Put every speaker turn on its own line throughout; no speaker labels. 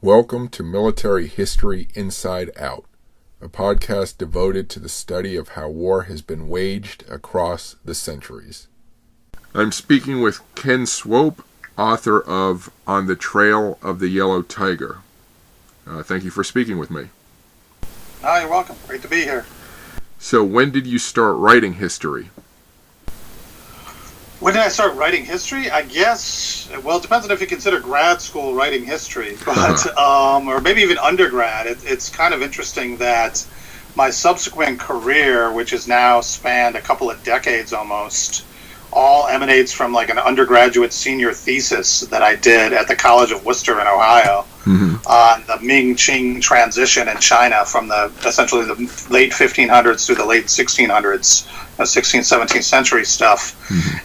Welcome to Military History Inside Out, a podcast devoted to the study of how war has been waged across the centuries. I'm speaking with Ken Swope, author of On the Trail of the Yellow Tiger. Thank you for speaking with me.
Oh, you're welcome. Great to be here.
So when did you start writing history?
When did I start writing history? I guess, well, it depends on if you consider grad school writing history, but or maybe even undergrad. It's kind of interesting that my subsequent career, which has now spanned a couple of decades almost, all emanates from like an undergraduate senior thesis that I did at the College of Worcester in Ohio on the Ming-Qing transition in China from essentially the late 1500s through the late 1600s, 16th, 17th century stuff.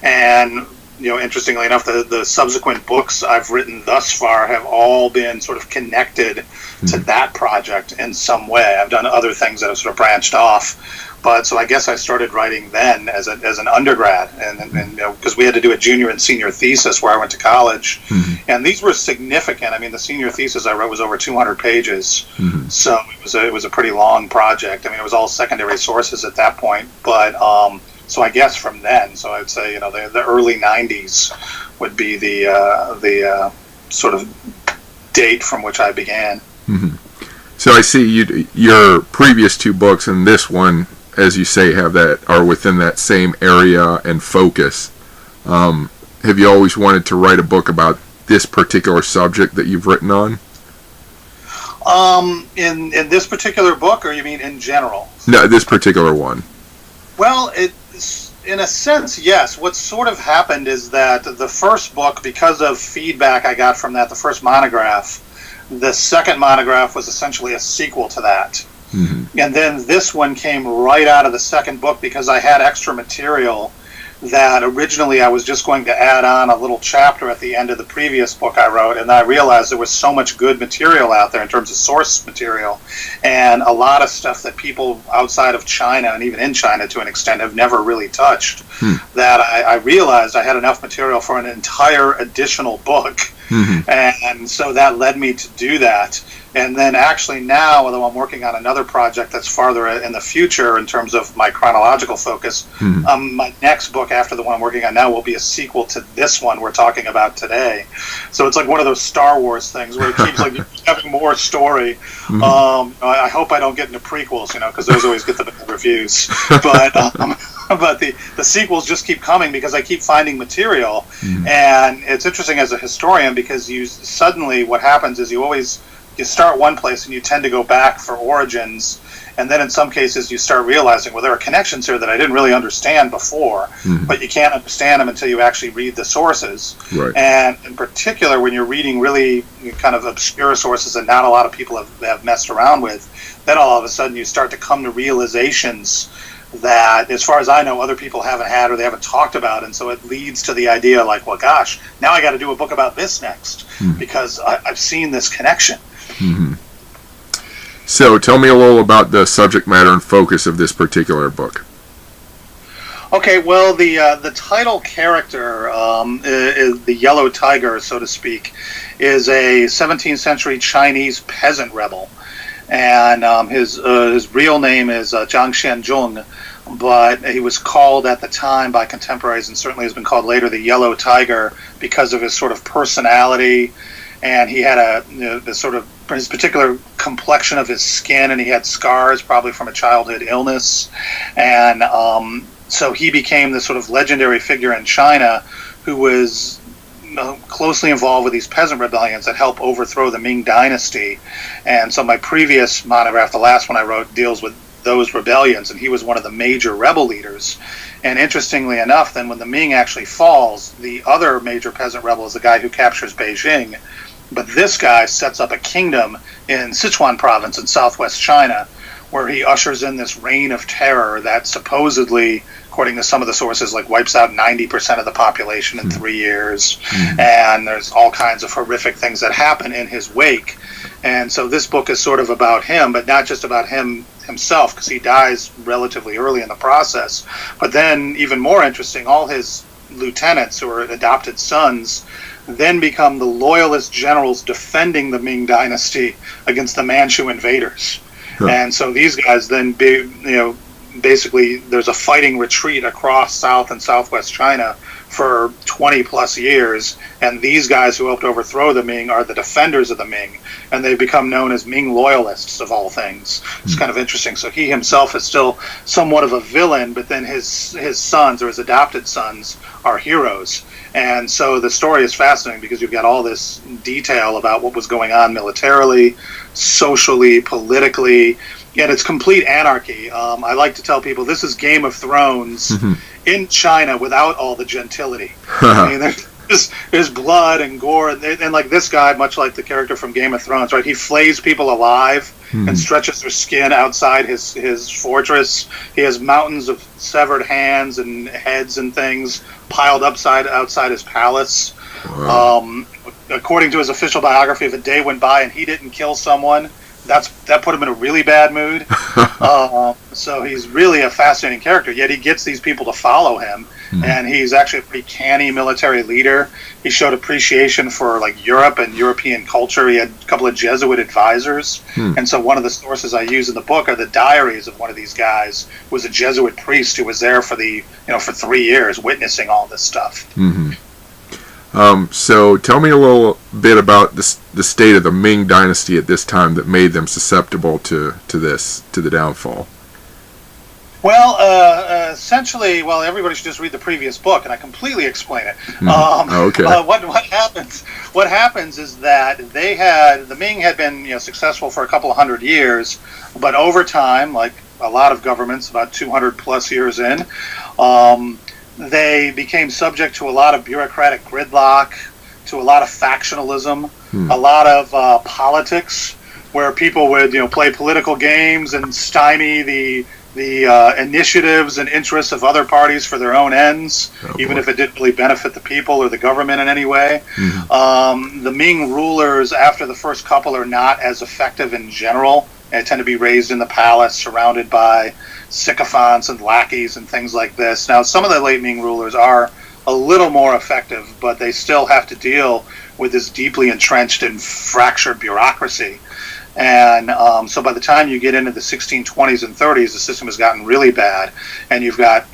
And, you know, interestingly enough, the subsequent books I've written thus far have all been sort of connected to that project in some way. I've done other things that have sort of branched off. But so I guess I started writing then as an undergrad, and you know, because we had to do a junior and senior thesis where I went to college, and these were significant. I mean, the senior thesis I wrote was over 200 pages, so it was a pretty long project. I mean, it was all secondary sources at that point, but so I guess from then, so I'd say, you know, the early 90s would be the sort of date from which I began.
So I see your previous two books and this one, as you say, are within that same area and focus. Have you always wanted to write a book about this particular subject that you've written on?
In this particular book, or you mean in general?
No, this particular one.
Well, in a sense, yes. What sort of happened is that the first book, because of feedback I got from that, the first monograph, the second monograph was essentially a sequel to that. And then this one came right out of the second book because I had extra material that originally I was just going to add on a little chapter at the end of the previous book I wrote, and I realized there was so much good material out there in terms of source material, and a lot of stuff that people outside of China, and even in China to an extent, have never really touched, that I realized I had enough material for an entire additional book. And so that led me to do that. And then actually now, although I'm working on another project that's farther in the future in terms of my chronological focus, my next book after the one I'm working on now will be a sequel to this one we're talking about today. So it's like one of those Star Wars things where it keeps like having more story. I hope I don't get into prequels, you know, because those always get the bad reviews. But but the sequels just keep coming because I keep finding material. And it's interesting as a historian because what happens is you start one place and you tend to go back for origins, and then in some cases you start realizing, well, there are connections here that I didn't really understand before, but you can't understand them until you actually read the sources. Right. And in particular, when you're reading really kind of obscure sources that not a lot of people have messed around with, then all of a sudden you start to come to realizations that, as far as I know, other people haven't had or they haven't talked about, and so it leads to the idea like, well, gosh, now I got to do a book about this next because I've seen this connection.
So tell me a little about the subject matter and focus of this particular book.
Okay, well, the title character, is the Yellow Tiger, so to speak, is a 17th century Chinese peasant rebel. And his real name is Zhang Xianzhong, but he was called at the time by contemporaries, and certainly has been called later, the Yellow Tiger, because of his sort of personality. And he had his particular complexion of his skin, and he had scars probably from a childhood illness. And so he became this sort of legendary figure in China who was closely involved with these peasant rebellions that helped overthrow the Ming Dynasty. And so my previous monograph, the last one I wrote, deals with those rebellions, and he was one of the major rebel leaders. And interestingly enough, then when the Ming actually falls, the other major peasant rebel is the guy who captures Beijing. But this guy sets up a kingdom in Sichuan province in southwest China, where he ushers in this reign of terror that supposedly, according to some of the sources, like wipes out 90% of the population in 3 years. And there's all kinds of horrific things that happen in his wake. And so this book is sort of about him, but not just about him himself, because he dies relatively early in the process. But then, even more interesting, all his lieutenants, who are adopted sons, then become the loyalist generals defending the Ming Dynasty against the Manchu invaders.
Huh.
And so these guys then, basically there's a fighting retreat across South and Southwest China for 20 plus years, and these guys who helped overthrow the Ming are the defenders of the Ming, and they become known as Ming loyalists of all things. It's kind of interesting. So he himself is still somewhat of a villain, but then his sons, or his adopted sons, are heroes. And so the story is fascinating because you've got all this detail about what was going on militarily, socially, politically, and it's complete anarchy. I like to tell people this is Game of Thrones in China without all the gentility. I mean, there's blood and gore, and like this guy, much like the character from Game of Thrones, right? He flays people alive and stretches their skin outside his fortress. He has mountains of severed hands and heads and things piled outside his palace. Wow. According to his official biography, if a day went by and he didn't kill someone, that put him in a really bad mood. So he's really a fascinating character, yet he gets these people to follow him, and he's actually a pretty canny military leader. He showed appreciation for like Europe and European culture. He had a couple of Jesuit advisors, and so one of the sources I use in the book are the diaries of one of these guys who was a Jesuit priest who was there for for 3 years witnessing all this stuff.
So tell me a little bit about the state of the Ming Dynasty at this time that made them susceptible to the downfall.
Well, essentially, everybody should just read the previous book, and I completely explain it.
Okay.
What happens is that the Ming had been successful for a couple of hundred years, but over time, like a lot of governments, about 200 plus years in, they became subject to a lot of bureaucratic gridlock, to a lot of factionalism, a lot of politics, where people would play political games and stymie the initiatives and interests of other parties for their own ends, even if it didn't really benefit the people or the government in any way. The Ming rulers, after the first couple, are not as effective in general. They tend to be raised in the palace, surrounded by sycophants and lackeys and things like this. Now, some of the late Ming rulers are a little more effective, but they still have to deal with this deeply entrenched and fractured bureaucracy. And so by the time you get into the 1620s and 30s, the system has gotten really bad, and you've got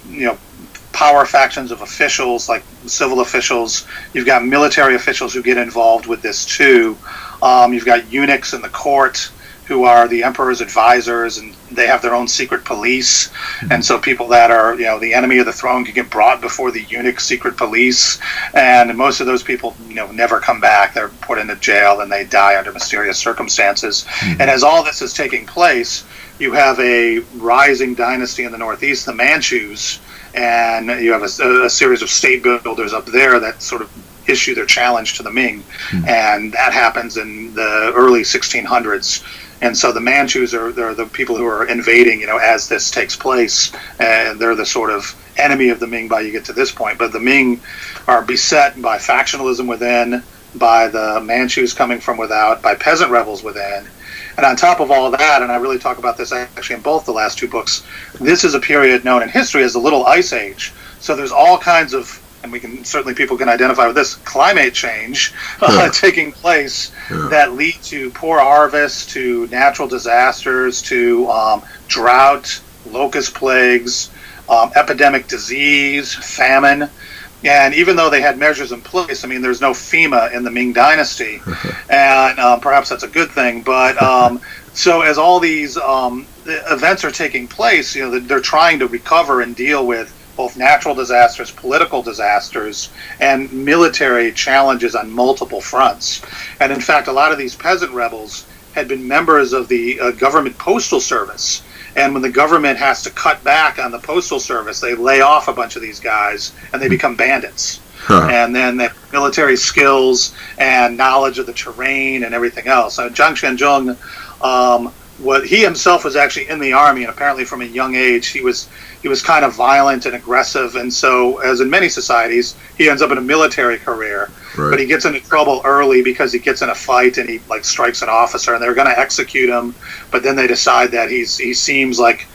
power factions of officials, like civil officials. You've got military officials who get involved with this too. You've got eunuchs in the court who are the emperor's advisors, and they have their own secret police. And so people that are, the enemy of the throne can get brought before the eunuch secret police. And most of those people, never come back. They're put into jail and they die under mysterious circumstances. And as all this is taking place, you have a rising dynasty in the northeast, the Manchus, and you have a series of state builders up there that sort of issue their challenge to the Ming. And that happens in the early 1600s. And so the Manchus they're the people who are invading, as this takes place, and they're the sort of enemy of the Ming by you get to this point. But the Ming are beset by factionalism within, by the Manchus coming from without, by peasant rebels within. And on top of all that, and I really talk about this actually in both the last two books, this is a period known in history as the Little Ice Age. So there's all kinds of, and people can identify with this, climate change taking place that lead to poor harvests, to natural disasters, to drought, locust plagues, epidemic disease, famine. And even though they had measures in place, there's no FEMA in the Ming Dynasty, and perhaps that's a good thing. But so as all these events are taking place, they're trying to recover and deal with both natural disasters, political disasters, and military challenges on multiple fronts. And in fact, a lot of these peasant rebels had been members of the government postal service. And when the government has to cut back on the postal service, they lay off a bunch of these guys and they become bandits. And then they have military skills and knowledge of the terrain and everything else. So Zhang Xianzhong, he himself was actually in the army, and apparently from a young age he was kind of violent and aggressive, and so, as in many societies, he ends up in a military career. But he gets into trouble early because he gets in a fight and he strikes an officer, and they're going to execute him, but then they decide that he seems like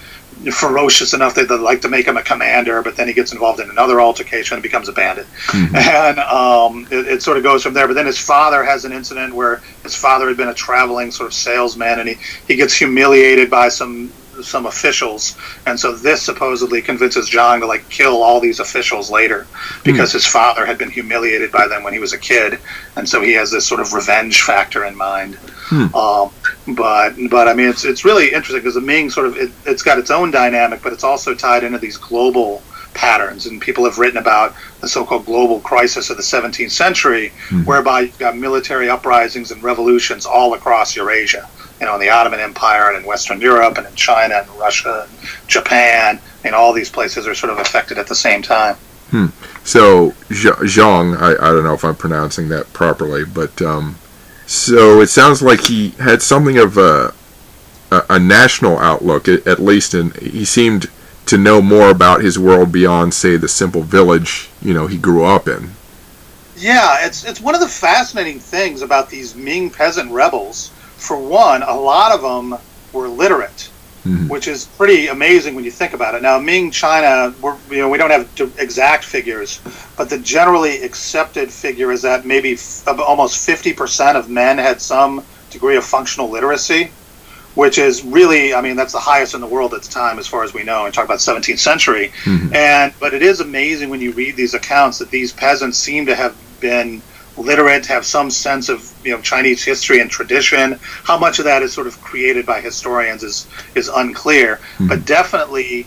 ferocious enough that they'd like to make him a commander, but then he gets involved in another altercation and becomes a bandit. And it sort of goes from there. But then his father has an incident where his father had been a traveling sort of salesman, and he gets humiliated by some officials, and so this supposedly convinces Zhang to like kill all these officials later because his father had been humiliated by them when he was a kid, and so he has this sort of revenge factor in mind. But I mean, it's really interesting because the Ming sort of it's got its own dynamic, but it's also tied into these global patterns, and people have written about the so-called global crisis of the 17th century, whereby you've got military uprisings and revolutions all across Eurasia. In the Ottoman Empire and in Western Europe and in China and Russia and Japan, and all these places are sort of affected at the same time.
So Zhang, I don't know if I'm pronouncing that properly, but so it sounds like he had something of a national outlook, at least, and he seemed to know more about his world beyond, say, the simple village he grew up in.
Yeah, it's one of the fascinating things about these Ming peasant rebels. For one, a lot of them were literate, which is pretty amazing when you think about it. Now, Ming China, we don't have exact figures, but the generally accepted figure is that maybe almost 50% of men had some degree of functional literacy, which is really, I mean, that's the highest in the world at the time, as far as we know. And talk about 17th century, but it is amazing when you read these accounts that these peasants seem to have been literate, have some sense of Chinese history and tradition. How much of that is sort of created by historians is unclear, but definitely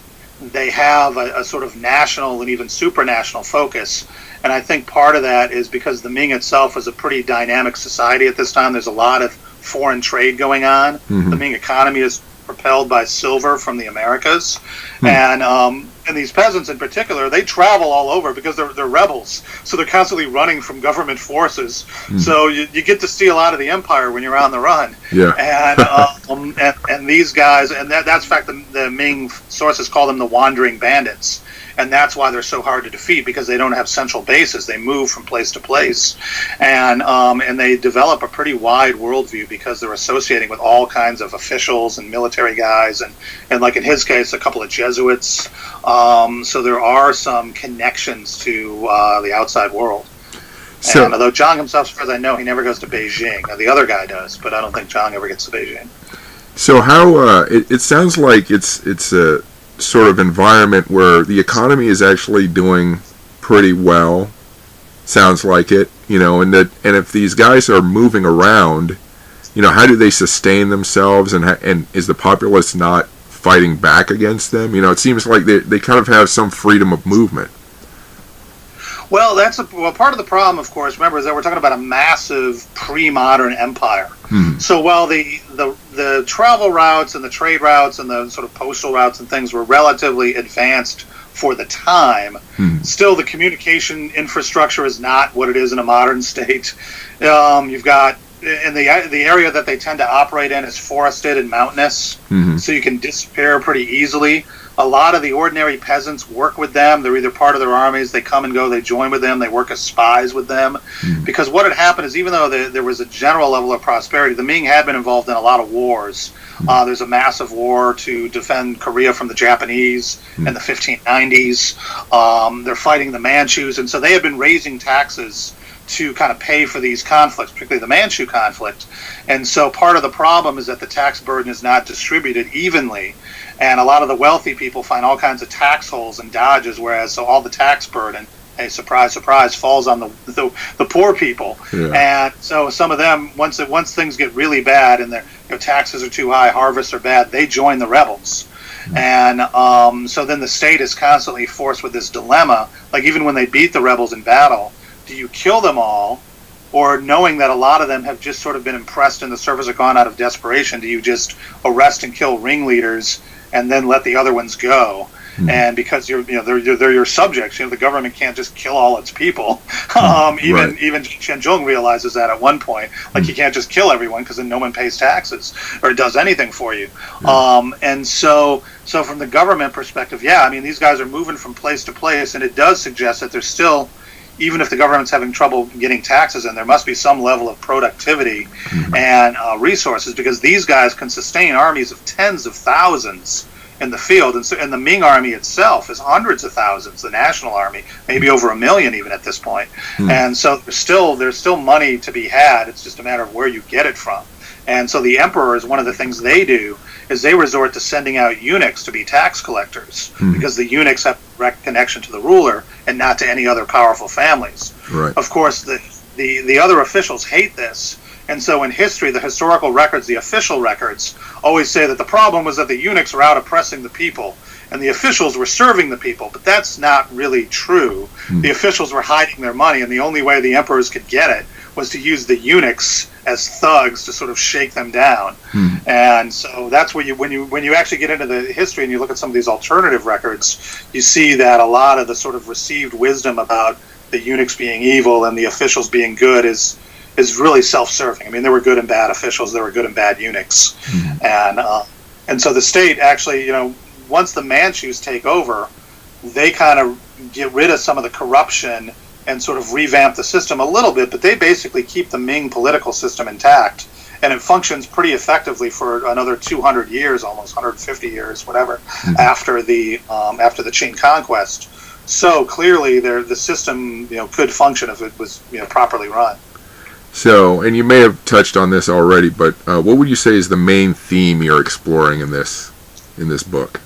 they have a sort of national and even supranational focus. And I think part of that is because the Ming itself was a pretty dynamic society at this time. There's a lot of foreign trade going on. The Ming economy is propelled by silver from the Americas, and these peasants in particular, they travel all over because they're rebels, so they're constantly running from government forces. So you get to see a lot of the empire when you're on the run. And these guys, and that's in fact the Ming sources call them the wandering bandits. And that's why they're so hard to defeat, because they don't have central bases. They move from place to place, and they develop a pretty wide worldview because they're associating with all kinds of officials and military guys, and like in his case, a couple of Jesuits. So there are some connections to the outside world. So, and although Zhang himself, as far as I know, he never goes to Beijing. Now, the other guy does, but I don't think Zhang ever gets to Beijing.
So how it sounds like it's a sort of environment where the economy is actually doing pretty well, sounds like it, and if these guys are moving around, how do they sustain themselves, and is the populace not fighting back against them? It seems like they kind of have some freedom of movement.
Well, that's part of the problem, of course. Remember, is that we're talking about a massive pre-modern empire. So while the travel routes and the trade routes and the sort of postal routes and things were relatively advanced for the time, still the communication infrastructure is not what it is in a modern state. You've got, in the area that they tend to operate in is forested and mountainous, so you can disappear pretty easily. A lot of the ordinary peasants work with them. They're either part of their armies, they come and go, they join with them, they work as spies with them. Because what had happened is, even though there was a general level of prosperity, the Ming had been involved in a lot of wars. There's a massive war to defend Korea from the Japanese in the 1590s. They're fighting the Manchus, and so they had been raising taxes to kind of pay for these conflicts, particularly the Manchu conflict. And so part of the problem is that the tax burden is not distributed evenly. And a lot of the wealthy people find all kinds of tax holes and dodges, whereas all the tax burden, hey, surprise, surprise, falls on the poor people. And so some of them, once things get really bad and their taxes are too high, harvests are bad, they join the rebels. And so then the state is constantly forced with this dilemma, like even when they beat the rebels in battle, do you kill them all, or knowing that a lot of them have just sort of been impressed in the service or gone out of desperation, do you just arrest and kill ringleaders and then let the other ones go? And because they're your subjects, the government can't just kill all its people. Even Chen Zhong realizes that at one point, like you can't just kill everyone because then no one pays taxes or does anything for you. And so from the government perspective, these guys are moving from place to place, and it does suggest that there's still, even if the government's having trouble getting taxes in, there must be some level of productivity and resources, because these guys can sustain armies of tens of thousands in the field, and the Ming army itself is hundreds of thousands. The national army, maybe over 1 million even at this point. And so there's still money to be had. It's just a matter of where you get it from. And so the emperors, one of the things they do is they resort to sending out eunuchs to be tax collectors, because the eunuchs have direct connection to the ruler and not to any other powerful families.
Right.
Of course, the other officials hate this. And so in history, the historical records, the official records, always say that the problem was that the eunuchs were out oppressing the people and the officials were serving the people. But that's not really true. The officials were hiding their money, and the only way the emperors could get it was to use the eunuchs as thugs to sort of shake them down. And so that's where when you actually get into the history and you look at some of these alternative records, you see that a lot of the sort of received wisdom about the eunuchs being evil and the officials being good is really self-serving. I mean, there were good and bad officials, there were good and bad eunuchs, and so the state actually, once the Manchus take over, they kind of get rid of some of the corruption and sort of revamp the system a little bit, but they basically keep the Ming political system intact, and it functions pretty effectively for another 200 years, almost 150 years, whatever, after the Qing conquest. So clearly, the system, could function if it was, properly run.
So, and you may have touched on this already, but what would you say is the main theme you're exploring in this book?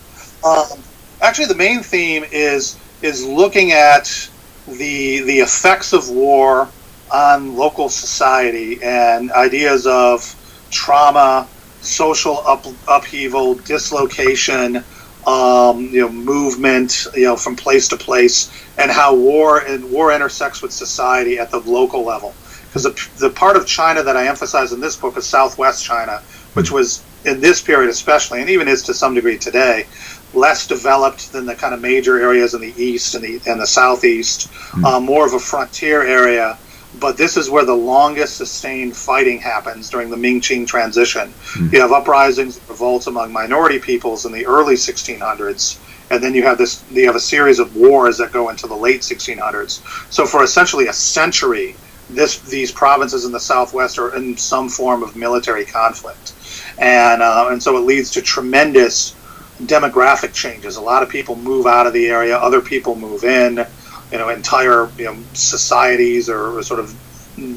Actually, the main theme is looking at the effects of war on local society and ideas of trauma, social upheaval, dislocation, movement, from place to place, and how war intersects with society at the local level. Because the part of China that I emphasize in this book is Southwest China, which was in this period especially, and even is to some degree today, less developed than the kind of major areas in the east and the southeast, more of a frontier area. But this is where the longest sustained fighting happens during the Ming-Qing transition. You have uprisings, revolts among minority peoples in the early 1600s, and then you have a series of wars that go into the late 1600s. So for essentially a century, these provinces in the southwest are in some form of military conflict, and so it leads to tremendous demographic changes. A lot of people move out of the area, other people move in. Entire societies are sort of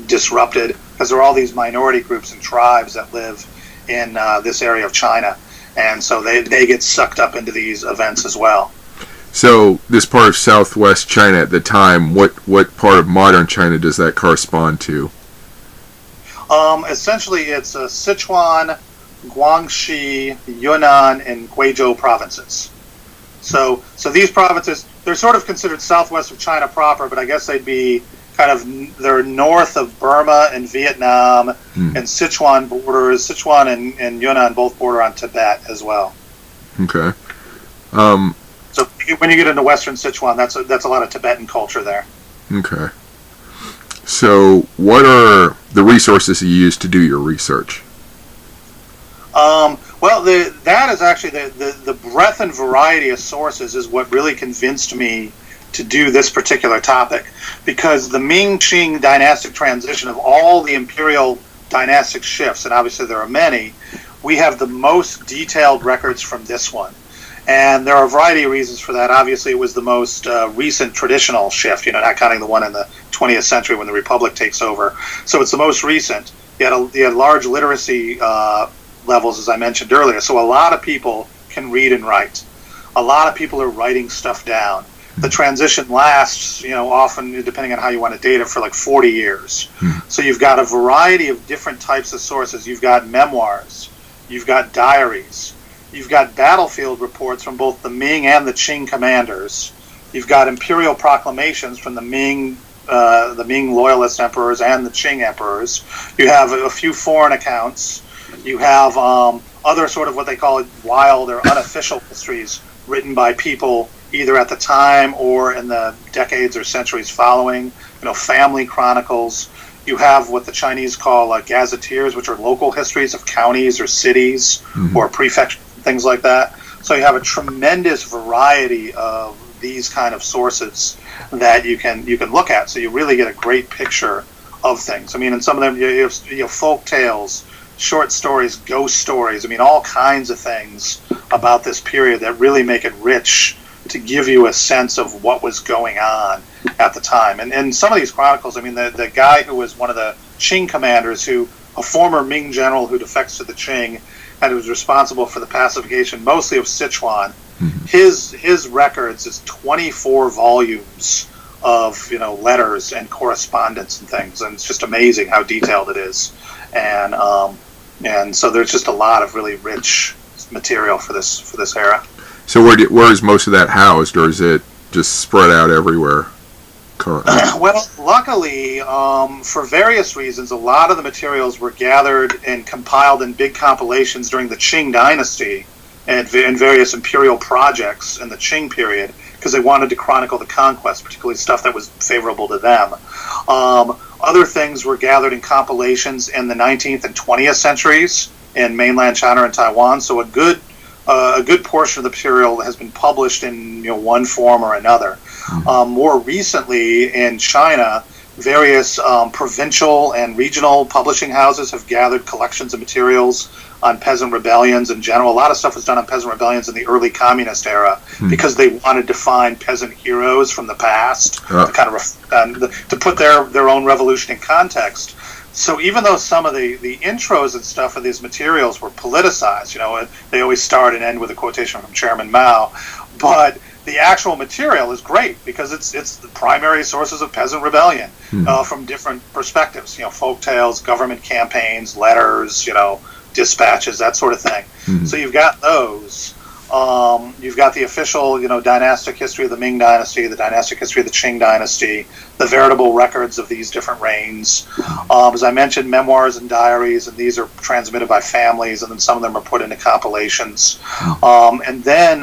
disrupted because there are all these minority groups and tribes that live in this area of China, and so they get sucked up into these events as well.
So this part of Southwest China at the time, what part of modern China does that correspond to?
Essentially, it's Sichuan, Guangxi, Yunnan, and Guizhou provinces. So these provinces, they're sort of considered southwest of China proper, but I guess they'd be they're north of Burma and Vietnam, and Sichuan and Yunnan both border on Tibet as well.
Okay.
So when you get into western Sichuan, that's a lot of Tibetan culture there.
Okay. So what are the resources you use to do your research?
Well, that is actually the breadth and variety of sources is what really convinced me to do this particular topic, because the Ming-Qing dynastic transition, of all the imperial dynastic shifts, and obviously there are many, we have the most detailed records from this one. And there are a variety of reasons for that. Obviously, it was the most recent traditional shift, not counting the one in the 20th century when the Republic takes over. So it's the most recent. You had large literacy levels, as I mentioned earlier. So a lot of people can read and write. A lot of people are writing stuff down. The transition lasts, often, depending on how you want to date it, for like 40 years. So you've got a variety of different types of sources. You've got memoirs. You've got diaries. You've got battlefield reports from both the Ming and the Qing commanders. You've got imperial proclamations from the Ming loyalist emperors and the Qing emperors. You have a few foreign accounts. You have other sort of what they call wild or unofficial histories written by people either at the time or in the decades or centuries following. Family chronicles. You have what the Chinese call gazetteers, which are local histories of counties or cities or prefectures, things like that. So you have a tremendous variety of these kind of sources that you can look at. So you really get a great picture of things. I mean, in some of them you have folk tales, short stories, ghost stories. I mean, all kinds of things about this period that really make it rich to give you a sense of what was going on at the time. And some of these chronicles, I mean, the guy who was one of the Qing commanders, a former Ming general who defects to the Qing and who was responsible for the pacification mostly of Sichuan, his records is 24 volumes of letters and correspondence and things, and it's just amazing how detailed it is. And so there's just a lot of really rich material for this era.
So where is most of that housed, or is it just spread out everywhere currently?
Well, luckily, for various reasons, a lot of the materials were gathered and compiled in big compilations during the Qing Dynasty and in various imperial projects in the Qing period, because they wanted to chronicle the conquest, particularly stuff that was favorable to them. Other things were gathered in compilations in the 19th and 20th centuries in mainland China and Taiwan, so a good portion of the material has been published in one form or another. More recently, in China, various provincial and regional publishing houses have gathered collections of materials on peasant rebellions in general. A lot of stuff was done on peasant rebellions in the early communist era because they wanted to find peasant heroes from the past to kind of to put their own revolution in context. So even though some of the intros and stuff of these materials were politicized, they always start and end with a quotation from Chairman Mao, but the actual material is great because it's the primary sources of peasant rebellion from different perspectives, folk tales, government campaigns, letters, dispatches, that sort of thing. So you've got those. You've got the official, dynastic history of the Ming Dynasty, the dynastic history of the Qing Dynasty, the veritable records of these different reigns. As I mentioned, memoirs and diaries, and these are transmitted by families, and then some of them are put into compilations. And then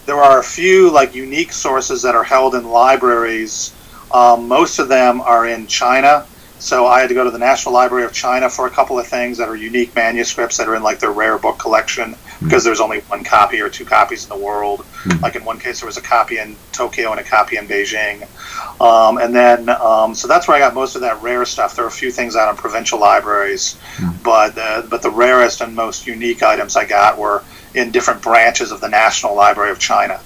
there are a few unique sources that are held in libraries. Most of them are in China. So I had to go to the National Library of China for a couple of things that are unique manuscripts that are in their rare book collection, because there's only one copy or two copies in the world. Like in one case there was a copy in Tokyo and a copy in Beijing. And then so that's where I got most of that rare stuff. There are a few things out in provincial libraries, but the rarest and most unique items I got were in different branches of the National Library of China.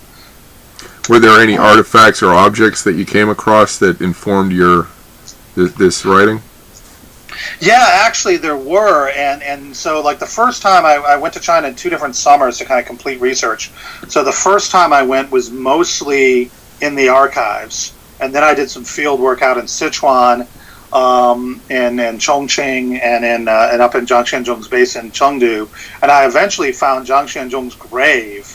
Were there any artifacts or objects that you came across that informed this writing?
Yeah, actually there were, and so the first time I went to China in 2 different summers to kind of complete research. So the first time I went was mostly in the archives, and then I did some field work out in Sichuan, in Chongqing, and up in Zhang Xianzhong's base in Chungdu, and I eventually found Zhang Xianzhong's grave,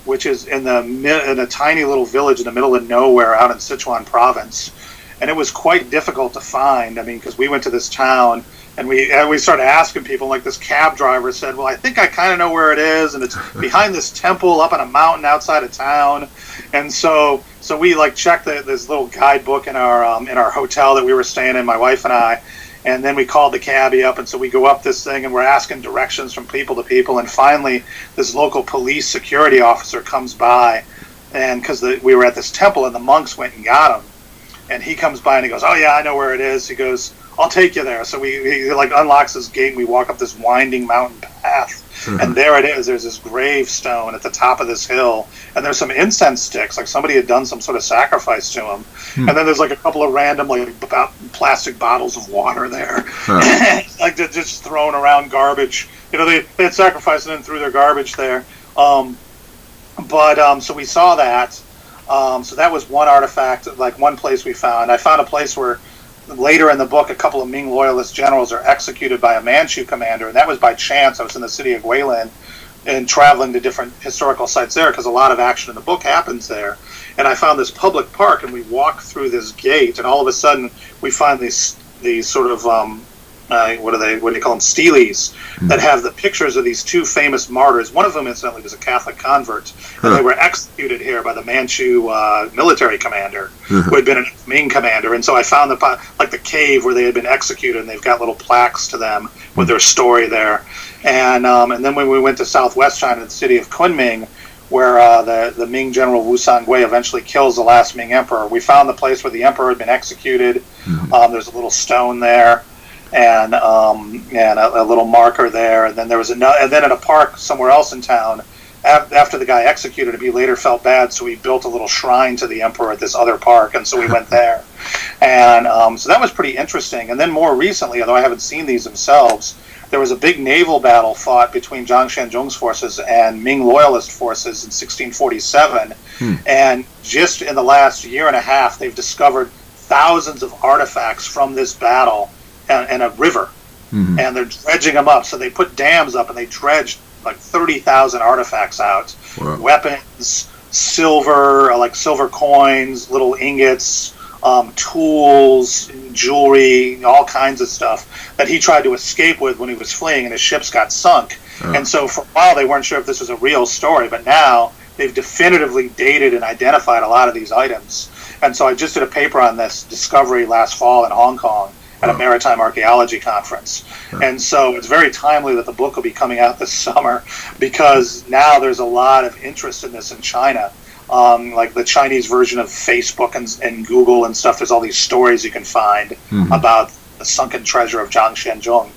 which is in a tiny little village in the middle of nowhere out in Sichuan province. And it was quite difficult to find. I mean, because we went to this town and we started asking people. This cab driver said, "Well, I think I kind of know where it is, and it's behind this temple up on a mountain outside of town." And so we checked this little guidebook in our hotel that we were staying in, my wife and I. And then we called the cabbie up, and so we go up this thing, and we're asking directions from people to people. And finally, this local police security officer comes by, and because we were at this temple, and the monks went and got him. And he comes by and he goes, "Oh yeah, I know where it is." He goes, "I'll take you there." So he unlocks this gate, and we walk up this winding mountain path. And there it is. There's this gravestone at the top of this hill, and there's some incense sticks, somebody had done some sort of sacrifice to him. And then there's a couple of random about plastic bottles of water there, just thrown around garbage. They had sacrificed and then threw their garbage there. So we saw that. So that was one artifact, one place we found. I found a place where later in the book a couple of Ming loyalist generals are executed by a Manchu commander, and that was by chance. I was in the city of Guilin and traveling to different historical sites there because a lot of action in the book happens there. And I found this public park, and we walk through this gate, and all of a sudden we find these sort of what do you call them, steles, that have the pictures of these 2 famous martyrs. One of them, incidentally, was a Catholic convert, and they were executed here by the Manchu military commander, who had been a Ming commander. And so I found the cave where they had been executed, and they've got little plaques to them with their story there. And then when we went to southwest China, the city of Kunming, where the Ming general Wu Sangui eventually kills the last Ming emperor, we found the place where the emperor had been executed. There's a little stone there. And a little marker there, and then there was and then in a park somewhere else in town, after the guy executed him, he later felt bad, so he built a little shrine to the emperor at this other park, and so we went there. And so that was pretty interesting. And then more recently, although I haven't seen these themselves, there was a big naval battle fought between Zhang Xianzhong's forces and Ming loyalist forces in 1647. And just in the last year and a half, they've discovered thousands of artifacts from this battle in a river. And they're dredging them up. So they put dams up and they dredged like 30,000 artifacts out. Wow. Weapons, silver, like silver coins, little ingots, tools, jewelry, all kinds of stuff that he tried to escape with when he was fleeing and his ships got sunk. And so for a while they weren't sure if this was a real story, but now they've definitively dated and identified a lot of these items. And so I just did a paper on this discovery last fall in Hong Kong at a maritime archaeology conference. And so it's very timely that the book will be coming out this summer, because now there's a lot of interest in this in China. Like the Chinese version of Facebook and Google and stuff, there's all these stories you can find about the sunken treasure of Zhang Xianzhong.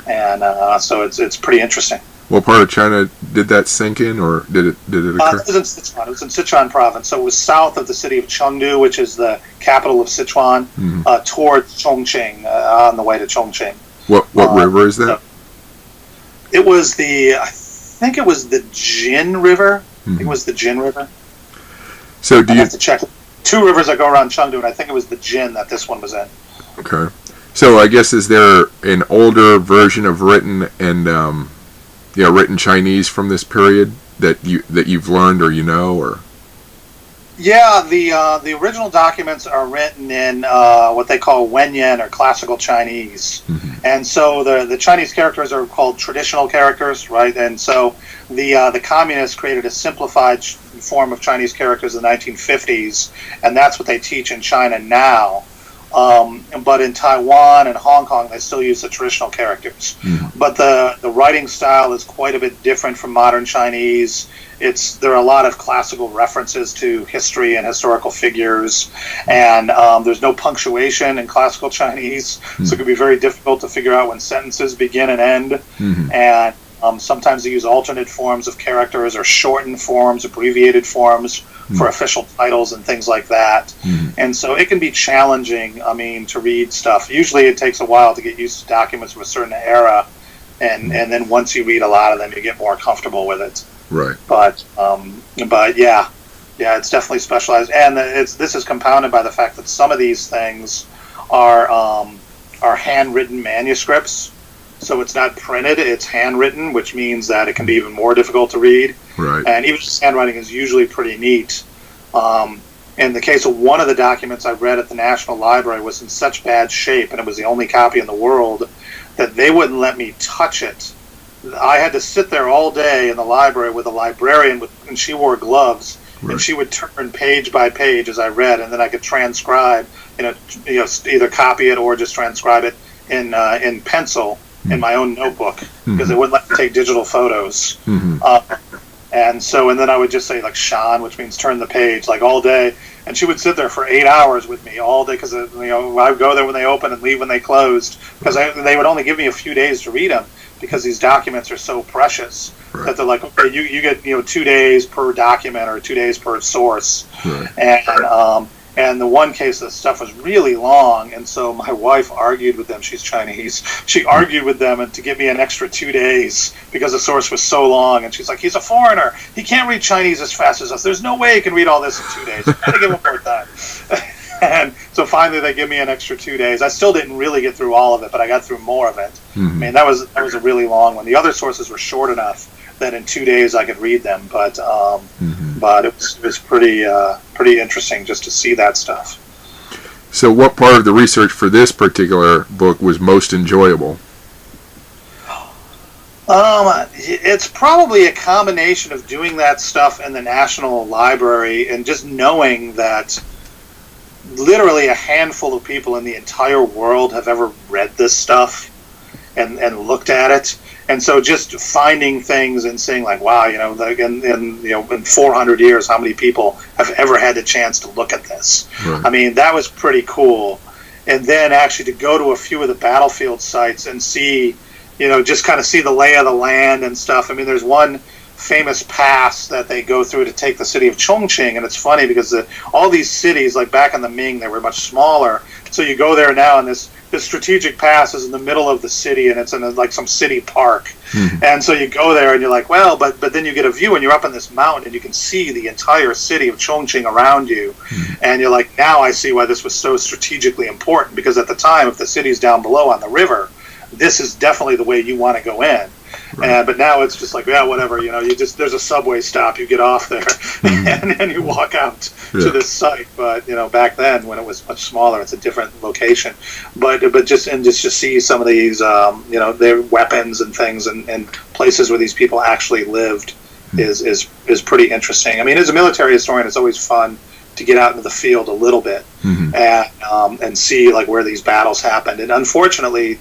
And so it's pretty interesting.
What part of China did that sink in, or did it occur?
It was in Sichuan. It was in Sichuan province. So it was south of the city of Chungdu, which is the capital of Sichuan, towards Chongqing, on the way to Chongqing.
What river is that?
It was I think it was the Jin River. I think it was the Jin River.
So
I have to check. Two rivers that go around Chengdu, and I think it was the Jin that this one was in.
Okay. So I guess, is there an older version of written and written Chinese from this period that you've learned or or?
Yeah, the original documents are written in what they call Wenyan, or classical Chinese, and so the Chinese characters are called traditional characters, right? And so the communists created a simplified form of Chinese characters in the 1950s, and that's what they teach in China now. But in Taiwan and Hong Kong, they still use the traditional characters. But the writing style is quite a bit different from modern Chinese. There are a lot of classical references to history and historical figures, and there's no punctuation in classical Chinese, so it can be very difficult to figure out when sentences begin and end. And sometimes they use alternate forms of characters or shortened forms, abbreviated forms for official titles and things like that. And so it can be challenging, to read stuff. Usually it takes a while to get used to documents of a certain era, and then once you read a lot of them, you get more comfortable with it.
Right.
But yeah, it's definitely specialized, and this is compounded by the fact that some of these things are handwritten manuscripts. So it's not printed, it's handwritten, which means that it can be even more difficult to read.
Right. And
even just handwriting is usually pretty neat. In the case of one of the documents I read at the National Library was in such bad shape, and it was the only copy in the world, that they wouldn't let me touch it. I had to sit there all day in the library with a librarian, and she wore gloves, and she would turn page by page as I read, and then I could transcribe, either copy it or just transcribe it in pencil in my own notebook, because they wouldn't let me take digital photos. And then I would just say, like, Shan, which means turn the page, like, all day. And she would sit there for 8 hours with me all day, because I would go there when they opened and leave when they closed, because they would only give me a few days to read them, because these documents are so precious that they're like, okay, you get 2 days per document or 2 days per source. And the one case, the stuff was really long, and so my wife argued with them. She's Chinese. She argued with them to give me an extra 2 days because the source was so long. And she's like, he's a foreigner. He can't read Chinese as fast as us. There's no way he can read all this in 2 days. You gotta give him more time. And so finally they give me an extra 2 days. I still didn't really get through all of it, but I got through more of it. That was a really long one. The other sources were short enough that in 2 days I could read them, but it was pretty interesting just to see that stuff.
So what part of the research for this particular book was most enjoyable?
It's probably a combination of doing that stuff in the National Library and just knowing that literally a handful of people in the entire world have ever read this stuff and looked at it. And so just finding things and saying, like, wow, in 400 years, how many people have ever had the chance to look at this? Right. That was pretty cool. And then actually to go to a few of the battlefield sites and see, just kind of see the lay of the land and stuff. There's one famous pass that they go through to take the city of Chongqing. And it's funny because all these cities, like back in the Ming, they were much smaller. So you go there now, and this strategic pass is in the middle of the city, and it's in like some city park. Mm-hmm. And so you go there, and you're like, well, but then you get a view, and you're up in this mountain, and you can see the entire city of Chongqing around you. Mm-hmm. And you're like, now I see why this was so strategically important, because at the time, if the city's down below on the river, this is definitely the way you want to go in. Right. But now it's just like, yeah, whatever, there's a subway stop, you get off there, mm-hmm. and then you walk out to this site. But, back then, when it was much smaller, it's a different location. But just to see some of these, their weapons and things and places where these people actually lived mm-hmm. is pretty interesting. I mean, as a military historian, it's always fun to get out into the field a little bit mm-hmm. and see, like, where these battles happened. And unfortunately,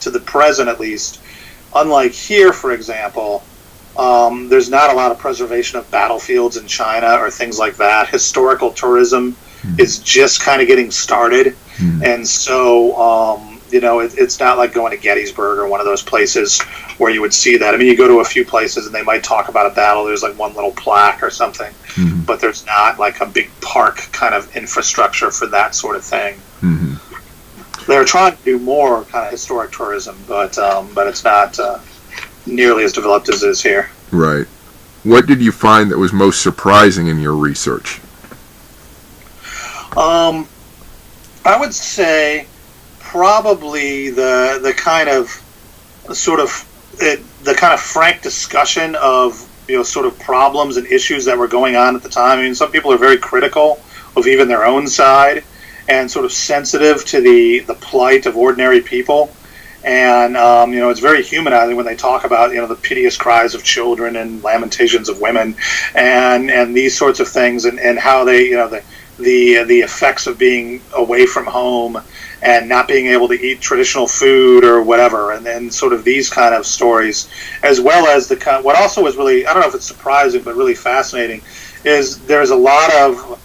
to the present at least, unlike here, for example, there's not a lot of preservation of battlefields in China or things like that. Historical tourism mm-hmm. is just kind of getting started. Mm-hmm. And so, it's not like going to Gettysburg or one of those places where you would see that. I mean, you go to a few places and they might talk about a battle. There's like one little plaque or something, mm-hmm. but there's not like a big park kind of infrastructure for that sort of thing. Mm-hmm. They're trying to do more kind of historic tourism, but it's not nearly as developed as it is here.
Right. What did you find that was most surprising in your research?
I would say probably the kind of frank discussion of sort of problems and issues that were going on at the time. I mean, some people are very critical of even their own side, and sort of sensitive to the plight of ordinary people. And, it's very humanizing when they talk about, the piteous cries of children and lamentations of women and these sorts of things, and how they, the effects of being away from home and not being able to eat traditional food or whatever, and then sort of these kind of stories, as well as what also was really, I don't know if it's surprising, but really fascinating, is there's a lot of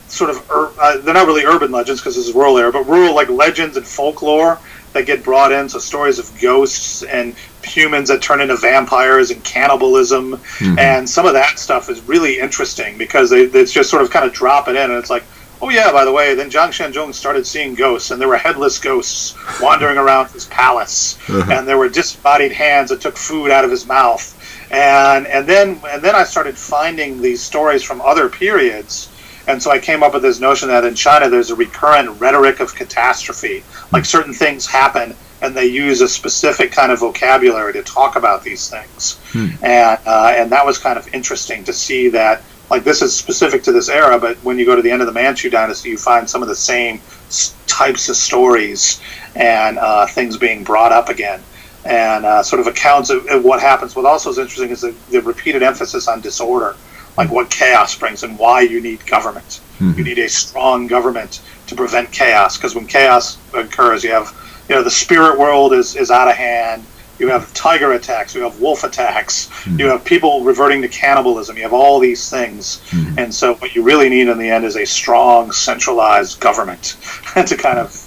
sort of, they're not really urban legends because this is rural area, but rural like legends and folklore that get brought in. So stories of ghosts and humans that turn into vampires and cannibalism, mm-hmm. and some of that stuff is really interesting because they just sort of kind of drop it in, and it's like, oh yeah, by the way, then Zhang Xianzhong started seeing ghosts, and there were headless ghosts wandering around his palace, uh-huh. and there were disembodied hands that took food out of his mouth, and then I started finding these stories from other periods. And so I came up with this notion that in China there's a recurrent rhetoric of catastrophe. Like certain things happen and they use a specific kind of vocabulary to talk about these things. And that was kind of interesting to see that, like, this is specific to this era, but when you go to the end of the Manchu dynasty, you find some of the same types of stories and things being brought up again. And sort of accounts of what happens. What also is interesting is the repeated emphasis on disorder. Like what chaos brings and why you need government. Mm-hmm. You need a strong government to prevent chaos, because when chaos occurs, you have, the spirit world is out of hand. You have tiger attacks. You have wolf attacks. Mm-hmm. You have people reverting to cannibalism. You have all these things. Mm-hmm. And so what you really need in the end is a strong, centralized government to kind of,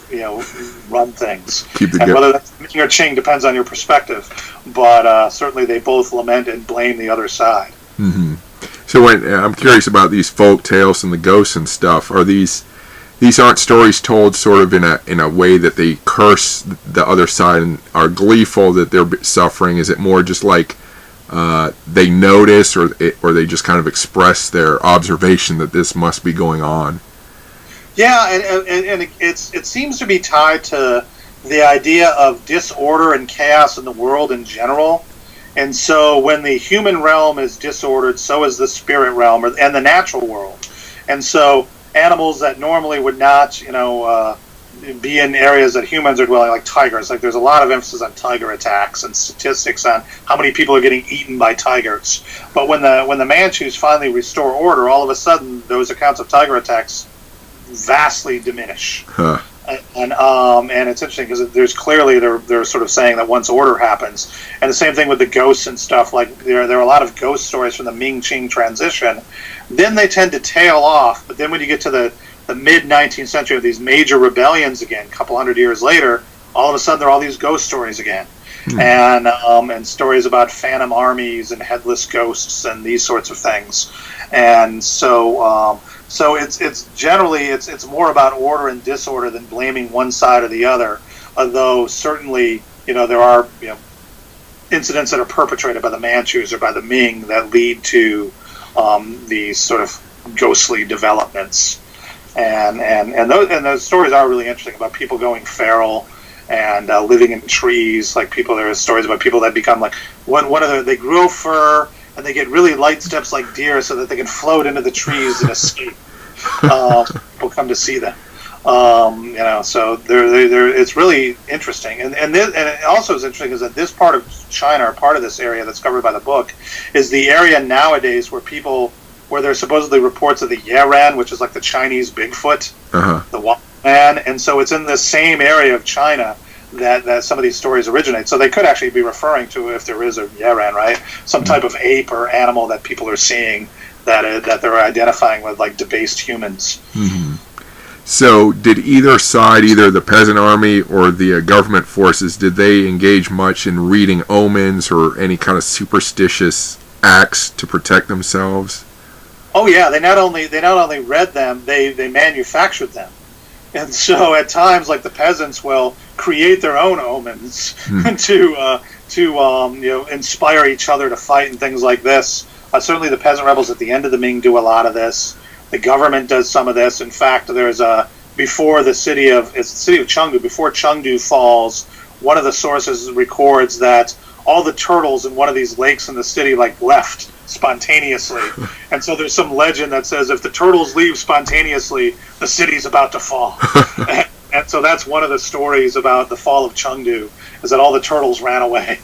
run things. And whether that's Ming or Qing depends on your perspective. But certainly they both lament and blame the other side.
Mm-hmm. So I'm curious about these folk tales and the ghosts and stuff. Are these aren't stories told sort of in a way that they curse the other side and are gleeful that they're suffering? Is it more just like they notice or they just kind of express their observation that this must be going on?
Yeah, and it seems to be tied to the idea of disorder and chaos in the world in general. And so when the human realm is disordered, so is the spirit realm and the natural world. And so animals that normally would not, be in areas that humans are dwelling, like tigers. Like there's a lot of emphasis on tiger attacks and statistics on how many people are getting eaten by tigers. But when the Manchus finally restore order, all of a sudden those accounts of tiger attacks vastly diminish. Huh. And it's interesting because there's clearly they're sort of saying that once order happens, and the same thing with the ghosts and stuff. Like there are a lot of ghost stories from the Ming-Qing transition. Then they tend to tail off, but then when you get to the mid 19th century of these major rebellions again, a couple hundred years later, all of a sudden there are all these ghost stories again. and stories about phantom armies and headless ghosts and these sorts of things. And so it's generally it's more about order and disorder than blaming one side or the other. Although certainly there are incidents that are perpetrated by the Manchus or by the Ming that lead to these sort of ghostly developments, and those stories are really interesting about people going feral and living in trees. Like there are stories about people that become like they grow fur and they get really light steps like deer so that they can float into the trees and escape. People come to see them. So it's really interesting, and it also is interesting is that this part of China, or part of this area that's covered by the book, is the area nowadays where there's supposedly reports of the Yaran, which is like the Chinese Bigfoot, the Walkman, and so it's in the same area of China that some of these stories originate. So they could actually be referring to, if there is a Yaran, right, some type of ape or animal that people are seeing that they're identifying with like debased humans.
Mm-hmm. So did either side, either the peasant army or the government forces, did they engage much in reading omens or any kind of superstitious acts to protect themselves?
Oh yeah, they not only read them, they manufactured them. And so at times, like the peasants will create their own omens to inspire each other to fight and things like this. Certainly the peasant rebels at the end of the Ming do a lot of this. The government does some of this. In fact, there's before the city of Chungdu, before Chungdu falls, one of the sources records that all the turtles in one of these lakes in the city left spontaneously. And so there's some legend that says if the turtles leave spontaneously, the city's about to fall. And so that's one of the stories about the fall of Chungdu, is that all the turtles ran away.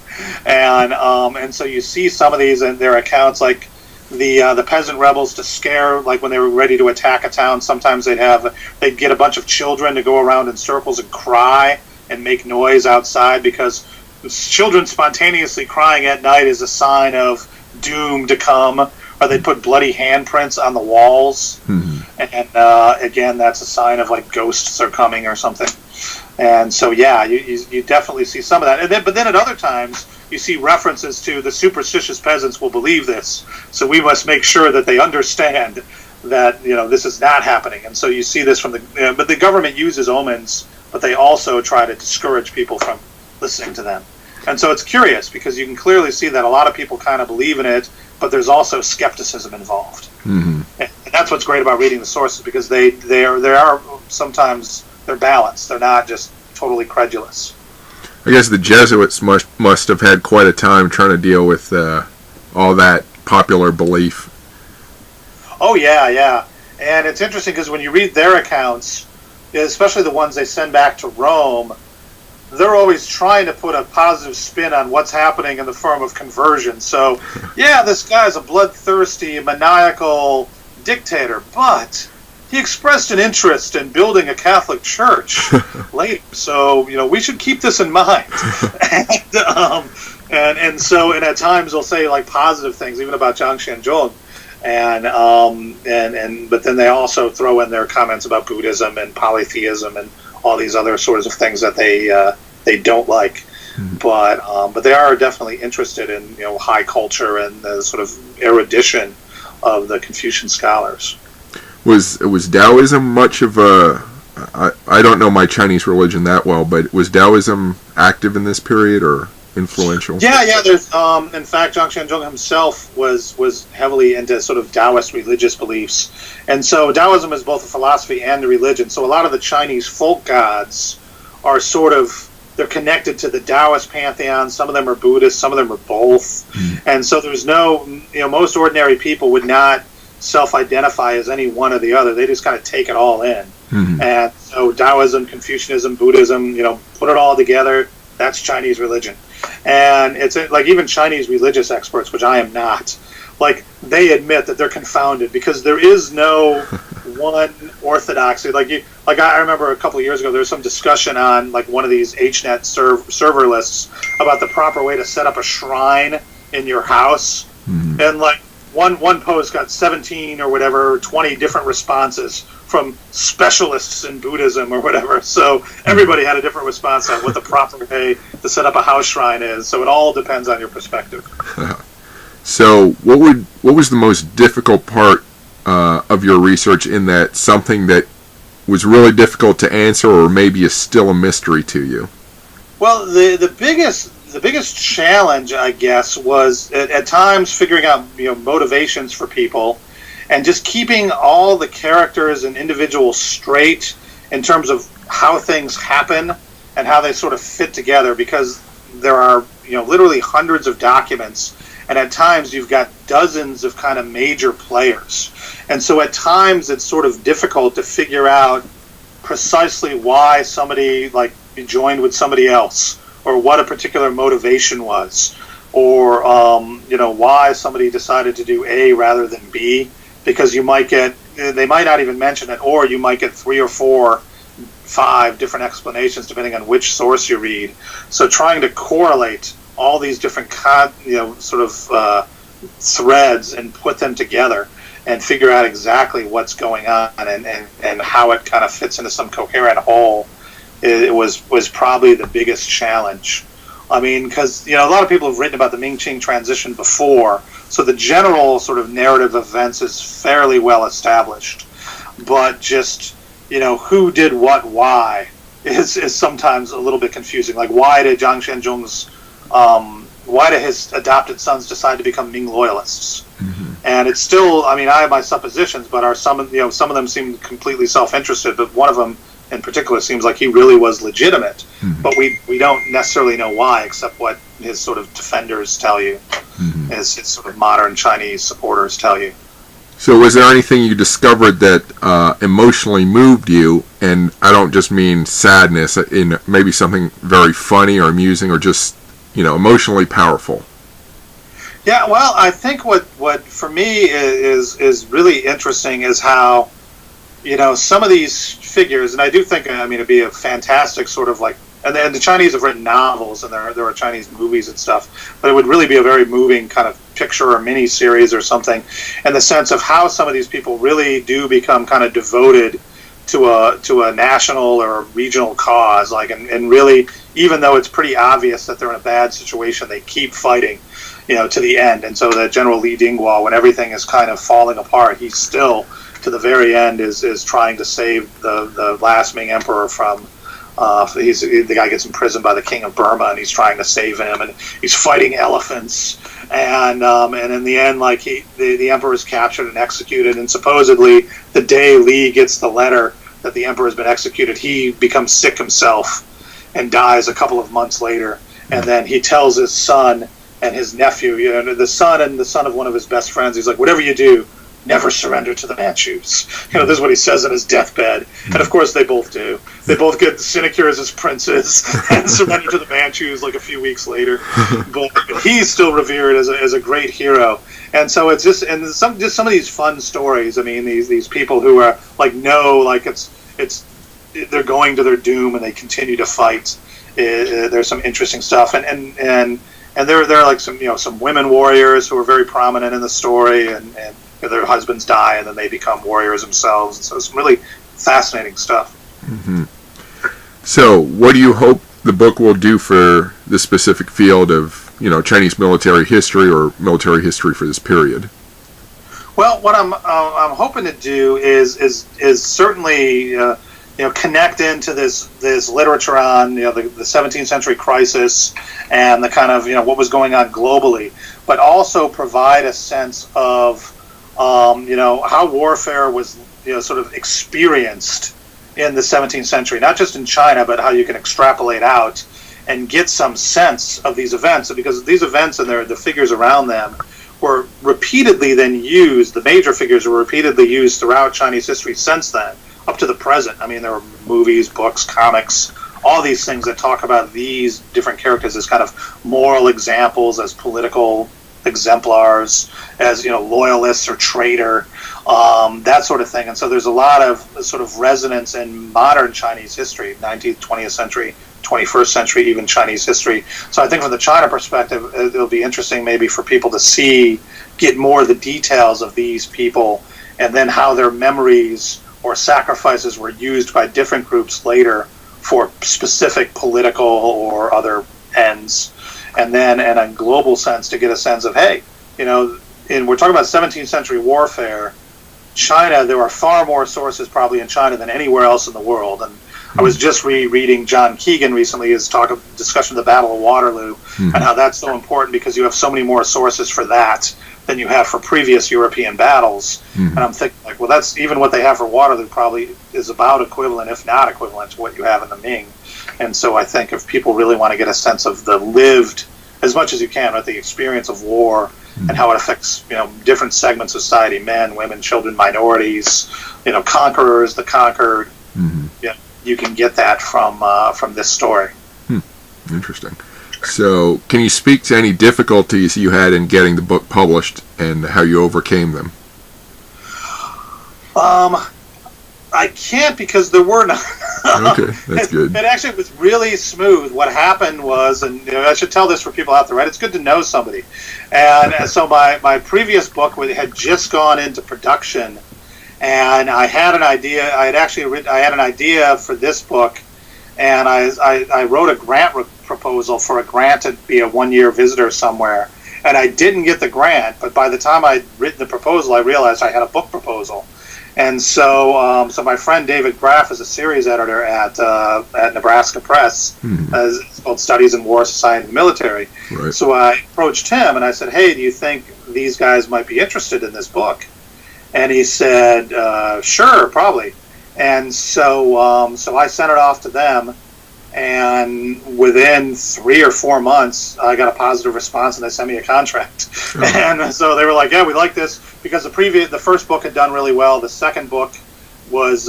And so you see some of these in their accounts, like the peasant rebels, to scare, like when they were ready to attack a town, sometimes they'd get a bunch of children to go around in circles and cry and make noise outside, because children spontaneously crying at night is a sign of doom to come. Or they'd put bloody handprints on the walls, and again, that's a sign of like ghosts are coming or something. And so yeah, you definitely see some of that. But then at other times, you see references to the superstitious peasants will believe this, so we must make sure that they understand that this is not happening. And so you see this from but the government uses omens, but they also try to discourage people from listening to them. And so it's curious, because you can clearly see that a lot of people kind of believe in it, but there's also skepticism involved. And that's what's great about reading the sources, because they are sometimes they're balanced. They're not just totally credulous.
I guess the Jesuits must have had quite a time trying to deal with all that popular belief.
Oh yeah. And it's interesting because when you read their accounts, especially the ones they send back to Rome, they're always trying to put a positive spin on what's happening in the form of conversion. So, yeah, this guy's a bloodthirsty, maniacal dictator, but he expressed an interest in building a Catholic church later. So, we should keep this in mind. and so at times they'll say like positive things, even about Zhang Xianzhong. But then they also throw in their comments about Buddhism and polytheism and all these other sorts of things that they don't like. But they are definitely interested in high culture and the sort of erudition of the Confucian scholars.
Was Taoism much of a... I don't know my Chinese religion that well, but was Taoism active in this period or influential?
Yeah. There's in fact, Zhang Xianzhong himself was heavily into sort of Taoist religious beliefs, and so Taoism is both a philosophy and a religion. So a lot of the Chinese folk gods are they're connected to the Taoist pantheon. Some of them are Buddhist, some of them are both, and so there's most ordinary people would not self-identify as any one or the other. They just kind of take it all in. And so Taoism, Confucianism, Buddhism, put it all together. That's Chinese religion. And it's like even Chinese religious experts, which I am not, like they admit that they're confounded, because there is no one orthodoxy. I remember a couple of years ago there was some discussion on like one of these HNet server lists about the proper way to set up a shrine in your house, and like one post got 17 or whatever, 20 different responses from specialists in Buddhism or whatever. So everybody had a different response on what the proper way to set up a house shrine is. So it all depends on your perspective.
So what was the most difficult part of your research, in that something that was really difficult to answer, or maybe is still a mystery to you?
Well, the biggest challenge, I guess, was at times figuring out motivations for people, and just keeping all the characters and individuals straight in terms of how things happen and how they sort of fit together, because there are literally hundreds of documents, and at times you've got dozens of kind of major players, and so at times it's sort of difficult to figure out precisely why somebody joined with somebody else, or what a particular motivation was, or why somebody decided to do A rather than B, because they might not even mention it, or you might get 3 or 4, 5 different explanations depending on which source you read. So trying to correlate all these different threads and put them together and figure out exactly what's going on and how it kind of fits into some coherent whole, it was probably the biggest challenge. I mean, because a lot of people have written about the Ming-Qing transition before, so the general sort of narrative of events is fairly well established. But just who did what, why is sometimes a little bit confusing. Like, why did his adopted sons decide to become Ming loyalists? Mm-hmm. And it's still, I have my suppositions, but some of them seem completely self-interested. But one of them in particular seems like he really was legitimate, mm-hmm. but we don't necessarily know why, except what his sort of defenders tell you, mm-hmm. his sort of modern Chinese supporters tell you.
So was there anything you discovered that emotionally moved you? And I don't just mean sadness, in maybe something very funny or amusing, or just emotionally powerful.
Yeah, well, I think what for me is really interesting is how some of these figures, and I do think it'd be a fantastic sort of and the Chinese have written novels, and there are Chinese movies and stuff, but it would really be a very moving kind of picture or mini series or something, in the sense of how some of these people really do become kind of devoted to a national or a regional cause, and really, even though it's pretty obvious that they're in a bad situation, they keep fighting, to the end. And so that General Li Dinghua, when everything is kind of falling apart, he's still, to the very end, is trying to save the last Ming Emperor from, the guy gets imprisoned by the King of Burma, and he's trying to save him, and he's fighting elephants, and in the end, the Emperor is captured and executed, and supposedly the day Li gets the letter that the Emperor has been executed, he becomes sick himself and dies a couple of months later, and then he tells his son and his nephew, the son and the son of one of his best friends, he's like, whatever you do, never surrender to the Manchus. This is what he says in his deathbed. And of course they both do. They both get sinecures as princes and surrender to the Manchus a few weeks later. But he's still revered as a great hero. And so it's just some of these fun stories. These people who are they're going to their doom and they continue to fight. There's some interesting stuff, and there are some women warriors who are very prominent in the story, and their husbands die and then they become warriors themselves, and so some really fascinating stuff.
Mm-hmm. So what do you hope the book will do for the specific field of Chinese military history, or military history for this period?
Well, what I'm hoping to do is certainly connect into this literature on the 17th century crisis and the kind of what was going on globally, but also provide a sense of how warfare was sort of experienced in the 17th century, not just in China, but how you can extrapolate out and get some sense of these events, because these events and the figures around them were repeatedly then used. The major figures were repeatedly used throughout Chinese history since then, up to the present. There were movies, books, comics, all these things that talk about these different characters as kind of moral examples, as political exemplars as, loyalists or traitor, that sort of thing. And so there's a lot of sort of resonance in modern Chinese history, 19th, 20th century, 21st century, even Chinese history. So I think from the China perspective, it'll be interesting maybe for people to get more of the details of these people, and then how their memories or sacrifices were used by different groups later for specific political or other ends. And then in a global sense, to get a sense of, hey, we're talking about 17th century warfare, China, there are far more sources probably in China than anywhere else in the world. And I was just rereading John Keegan recently, his discussion of the Battle of Waterloo, and how that's so important because you have so many more sources for that than you have for previous European battles. And I'm thinking, like, well, that's even what they have for Waterloo probably is about equivalent, if not equivalent, to what you have in the Ming. And so I think if people really want to get a sense of the lived, as much as you can, right, the experience of war and how it affects, different segments of society, men, women, children, minorities, conquerors, the conquered, you can get that from this story.
Interesting. So, can you speak to any difficulties you had in getting the book published and how you overcame them?
I can't, because there were none.
Okay, that's good.
It actually was really smooth. What happened was, and I should tell this for people out there, right? It's good to know somebody. And so my previous book had just gone into production, and I had an idea. I had an idea for this book, and I wrote a grant proposal for a grant to be a 1-year visitor somewhere. And I didn't get the grant, but by the time I'd written the proposal, I realized I had a book proposal. And so my friend David Graff is a series editor at Nebraska Press. It's called Studies in War, Society, and Military.
Right.
So I approached him and I said, hey, do you think these guys might be interested in this book? And he said, sure, probably. And so I sent it off to them. And within 3 or 4 months, I got a positive response, and they sent me a contract. Oh. And so they were like, "Yeah, we like this," because the first book had done really well. The second book was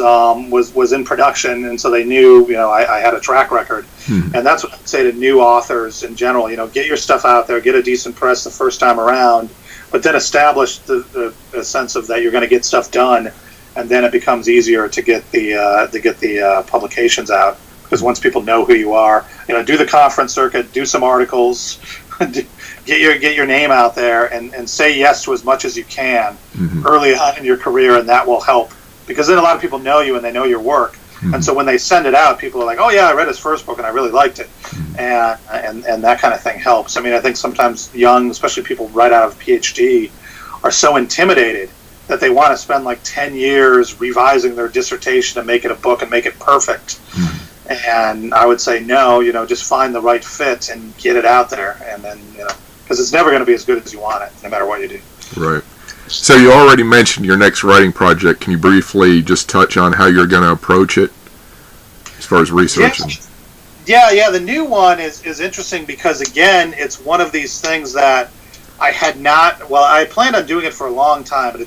in production, and so they knew, I had a track record. And that's what I'd say to new authors in general. Get your stuff out there, get a decent press the first time around, but then establish the sense of that you're going to get stuff done, and then it becomes easier to get the publications out. Because once people know who you are, do the conference circuit, do some articles, get your name out there, and say yes to as much as you can early on in your career, and that will help. Because then a lot of people know you and they know your work, and so when they send it out, people are like, "Oh yeah, I read his first book and I really liked it," and that kind of thing helps. I mean, I think sometimes young, especially people right out of PhD, are so intimidated that they want to spend like 10 years revising their dissertation to make it a book and make it perfect. And I would say no, just find the right fit and get it out there, and then because it's never going to be as good as you want it, no matter what you do.
Right. So you already mentioned your next writing project. Can you briefly just touch on how you're going to approach it as far as researching?
Yeah. The new one is interesting because, again, it's one of these things that I had not. Well, I planned on doing it for a long time, but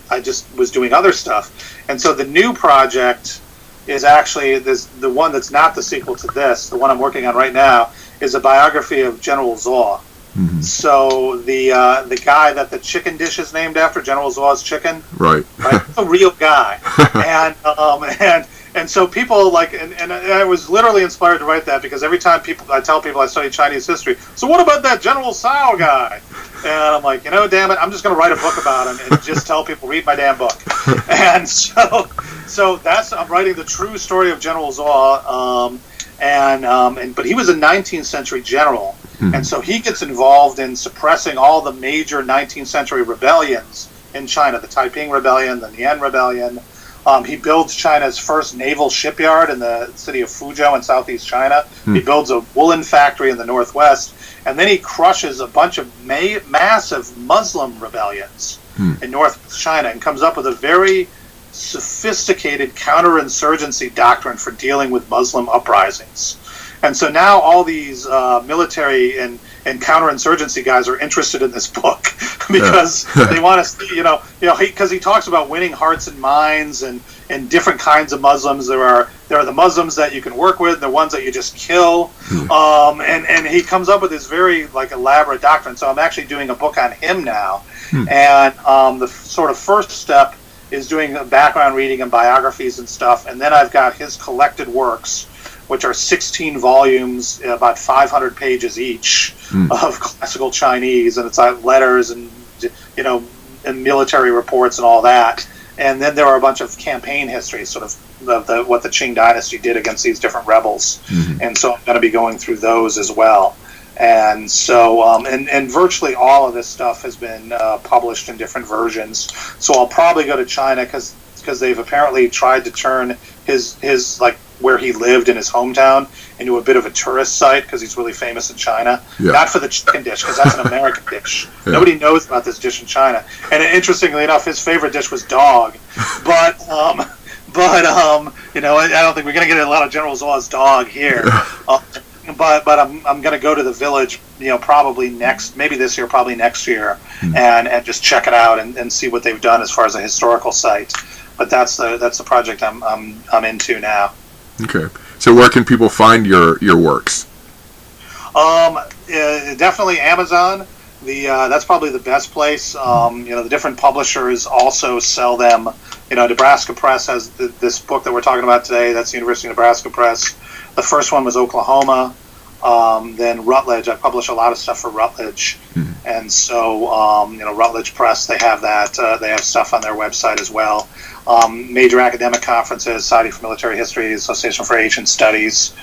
I just was doing other stuff, and so the new project is actually the one that's not the sequel to this. The one I'm working on right now is a biography of General Zuo. So the guy that the chicken dish is named after, General Zuo's chicken, right? A real guy, and so people like, and I was literally inspired to write that because every time I tell people I study Chinese history, so what about that General Zuo guy? And I'm like, damn it, I'm just going to write a book about him and just tell people, read my damn book. And so I'm writing the true story of General Zuo, but he was a 19th century general, and so he gets involved in suppressing all the major 19th century rebellions in China, the Taiping Rebellion, the Nian Rebellion. He builds China's first naval shipyard in the city of Fuzhou in southeast China. He builds a woolen factory in the northwest, and then he crushes a bunch of massive Muslim rebellions in northwest China and comes up with a very sophisticated counterinsurgency doctrine for dealing with Muslim uprisings. And so now all these military, and and counterinsurgency guys are interested in this book because they want to see, because he talks about winning hearts and minds and different kinds of Muslims. There are the Muslims that you can work with, the ones that you just kill, and he comes up with this very elaborate doctrine. So I'm actually doing a book on him now, and the sort of first step is doing background reading and biographies and stuff, and then I've got his collected works, which are 16 volumes, about 500 pages each, of classical Chinese, and it's like letters and and military reports and all that. And then there are a bunch of campaign histories, sort of what the Ming Dynasty did against these different rebels, and so I'm going to be going through those as well. And so, and virtually all of this stuff has been published in different versions. So I'll probably go to China because they've apparently tried to turn his where he lived in his hometown into a bit of a tourist site because he's really famous in China. Yeah. Not for the chicken dish, because that's an American dish. Yeah. Nobody knows about this dish in China. And interestingly enough, his favorite dish was dog. But I don't think we're going to get a lot of General Zuo's dog here. But I'm going to go to the village, probably maybe this year, probably next year, and just check it out and see what they've done as far as a historical site. But that's the project I'm into now.
Okay. So where can people find your works?
Definitely Amazon. That's probably the best place. The different publishers also sell them. Nebraska Press has this book that we're talking about today. That's the University of Nebraska Press. The first one was Oklahoma. Then Routledge. I publish a lot of stuff for Routledge, and so Routledge Press. They have that. They have stuff on their website as well. Major academic conferences: Society for Military History, Association for Asian Studies.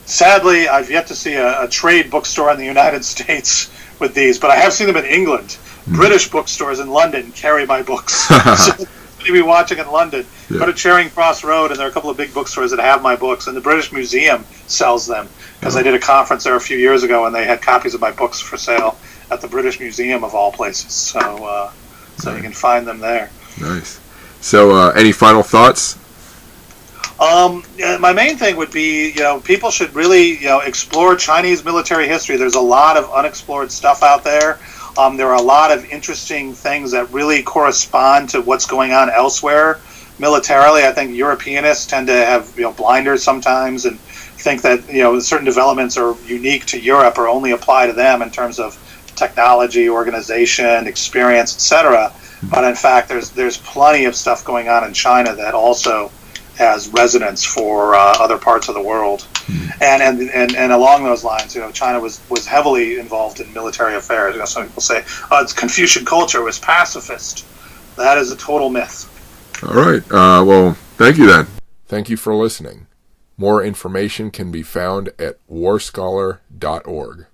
Sadly, I've yet to see a trade bookstore in the United States with these, but I have seen them in England. British bookstores in London carry my books. So you'll be watching in London. Yeah. Go to Charing Cross Road, and there are a couple of big bookstores that have my books, and the British Museum sells them because I did a conference there a few years ago, and they had copies of my books for sale at the British Museum of all places. So you can find them there.
Nice. So, any final thoughts?
My main thing would be, people should really, explore Chinese military history. There's a lot of unexplored stuff out there. There are a lot of interesting things that really correspond to what's going on elsewhere militarily. I think Europeanists tend to have, blinders sometimes and think that, certain developments are unique to Europe or only apply to them in terms of technology, organization, experience, etc. But in fact, there's plenty of stuff going on in China that also has resonance for other parts of the world, and along those lines, China was heavily involved in military affairs. Some people say, it's Confucian culture, it was pacifist. That is a total myth.
All right. Well, thank you then. Thank you for listening. More information can be found at warscholar.org.